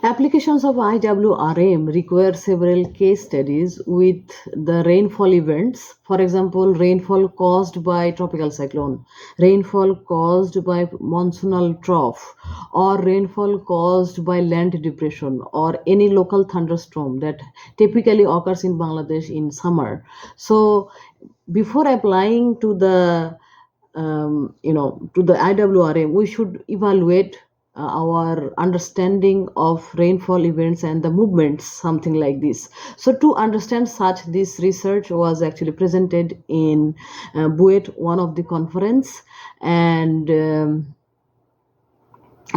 Applications of IWRM require several case studies with the rainfall events. For example, rainfall caused by tropical cyclone, rainfall caused by monsoonal trough, or rainfall caused by land depression, or any local thunderstorm that typically occurs in Bangladesh in summer. So, before applying to the to the IWRM, we should evaluate our understanding of rainfall events and the movements, something like this. So to understand such, this research was actually presented in Buet, one of the conference, and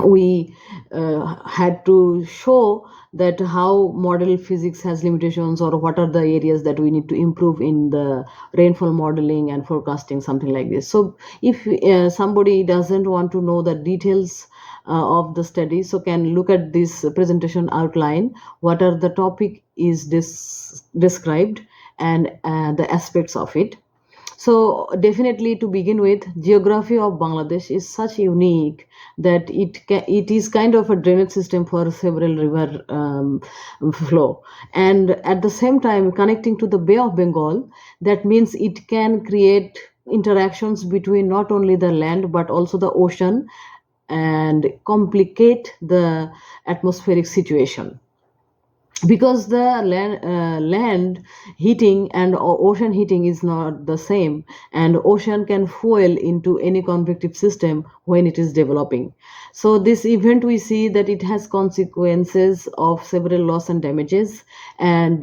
we had to show that how model physics has limitations, or what are the areas that we need to improve in the rainfall modeling and forecasting, something like this. So if somebody doesn't want to know the details of the study, so can look at this presentation outline, what are the topic is described, and the aspects of it. So definitely, to begin with, geography of Bangladesh is such unique that it is kind of a drainage system for several river flow, and at the same time connecting to the Bay of Bengal. That means it can create interactions between not only the land but also the ocean, and complicate the atmospheric situation, because the land heating and ocean heating is not the same, and ocean can fuel into any convective system when it is developing. So this event, we see that it has consequences of several loss and damages, and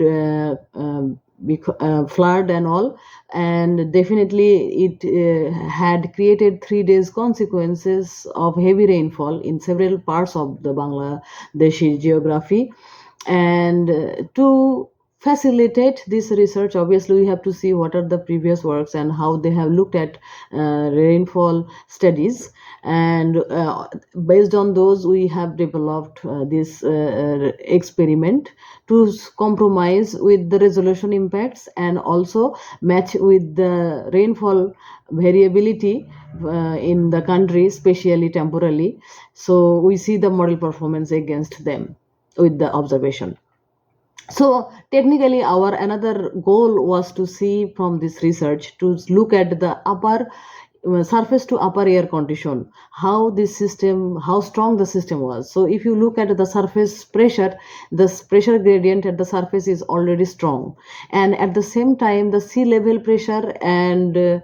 flood and all, and definitely it had created 3 days consequences of heavy rainfall in several parts of the Bangladeshi geography. And to facilitate this research, obviously we have to see what are the previous works and how they have looked at rainfall studies, and based on those we have developed this experiment to compromise with the resolution impacts and also match with the rainfall variability in the country, especially temporally. So we see the model performance against them with the observation. So technically our another goal was to see from this research, to look at the upper surface to upper air condition, how this system, how strong the system was. So if you look at the surface pressure, the pressure gradient at the surface is already strong, and at the same time the sea level pressure and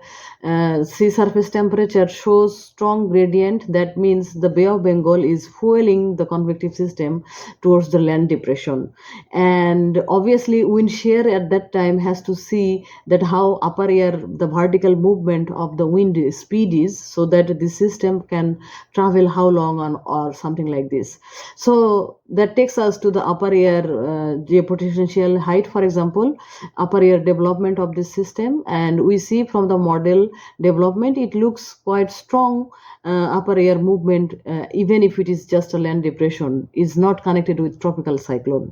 sea surface temperature shows strong gradient. That means the Bay of Bengal is fueling the convective system towards the land depression, and obviously wind shear at that time has to see that how upper air, the vertical movement of the wind speed is, so that the system can travel how long on, or something like this. So that takes us to the upper air geopotential height, for example, upper air development of this system, and we see from the model development it looks quite strong. Upper air movement, even if it is just a land depression, is not connected with tropical cyclone.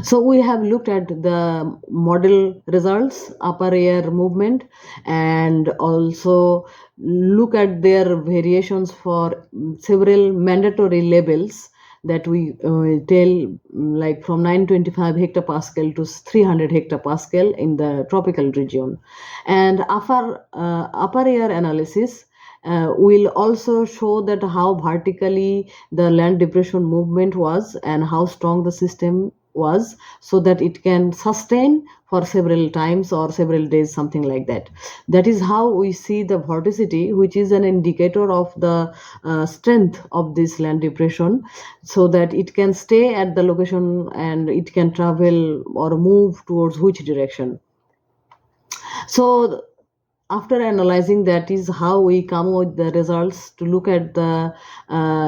So we have looked at the model results, upper air movement, and also look at their variations for several mandatory levels that we tell, like from 925 hectopascal to 300 hectopascal in the tropical region. And upper air analysis will also show that how vertically the land depression movement was and how strong the system was, so that it can sustain for several times or several days, something like that. That is how we see the vorticity, which is an indicator of the strength of this land depression, so that it can stay at the location and it can travel or move towards which direction. So after analyzing, that is how we come with the results to look at the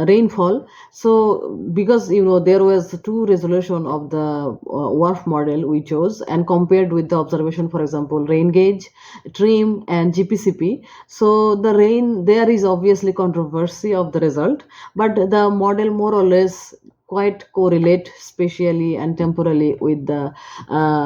rainfall. So because there was two resolution of the WRF model we chose, and compared with the observation, for example, rain gauge, TRMM, and GPCP. So the rain, there is obviously controversy of the result, but the model more or less quite correlate spatially and temporally with the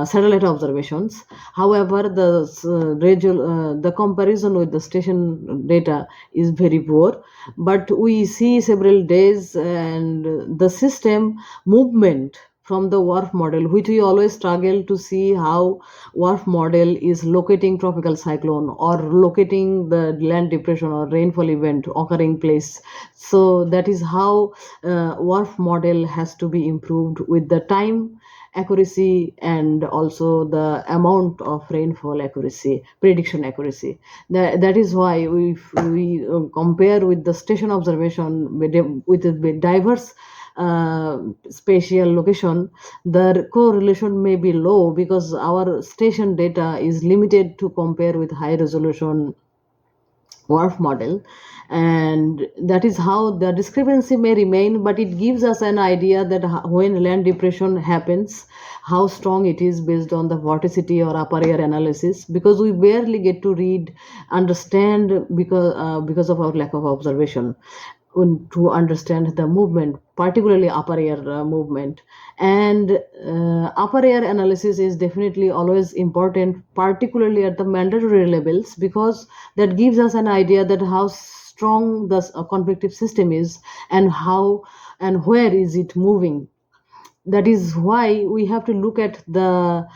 satellite observations. However, the comparison with the station data is very poor. But we see several days and the system movement from the WRF model, which we always struggle to see how WRF model is locating tropical cyclone or locating the land depression or rainfall event occurring place. So that is how WRF model has to be improved with the time accuracy and also the amount of rainfall accuracy, prediction accuracy. That is why we compare with the station observation with a diverse spatial location, the correlation may be low because our station data is limited to compare with high resolution WRF model, and that is how the discrepancy may remain, but it gives us an idea that when land depression happens, how strong it is based on the vorticity or upper air analysis, because we barely get to read, understand because of our lack of observation to understand the movement, particularly upper air movement. And upper air analysis is definitely always important, particularly at the mandatory levels, because that gives us an idea that how strong the convective system is and how and where is it moving. That is why we have to look at the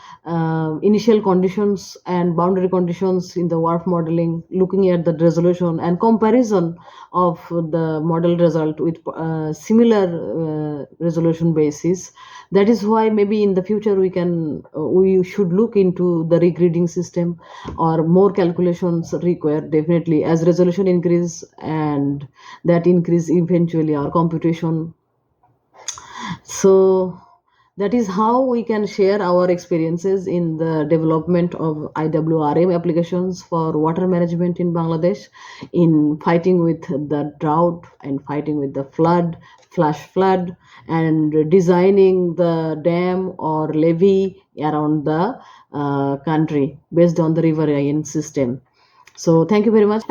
initial conditions and boundary conditions in the WRF modeling, looking at the resolution and comparison of the model result with similar resolution basis. That is why maybe in the future we should look into the regrading system or more calculations required, definitely as resolution increase, and that increase eventually our computation. So that is how we can share our experiences in the development of IWRM applications for water management in Bangladesh, in fighting with the drought and fighting with the flash flood, and designing the dam or levee around the country based on the riverine system. So thank you very much.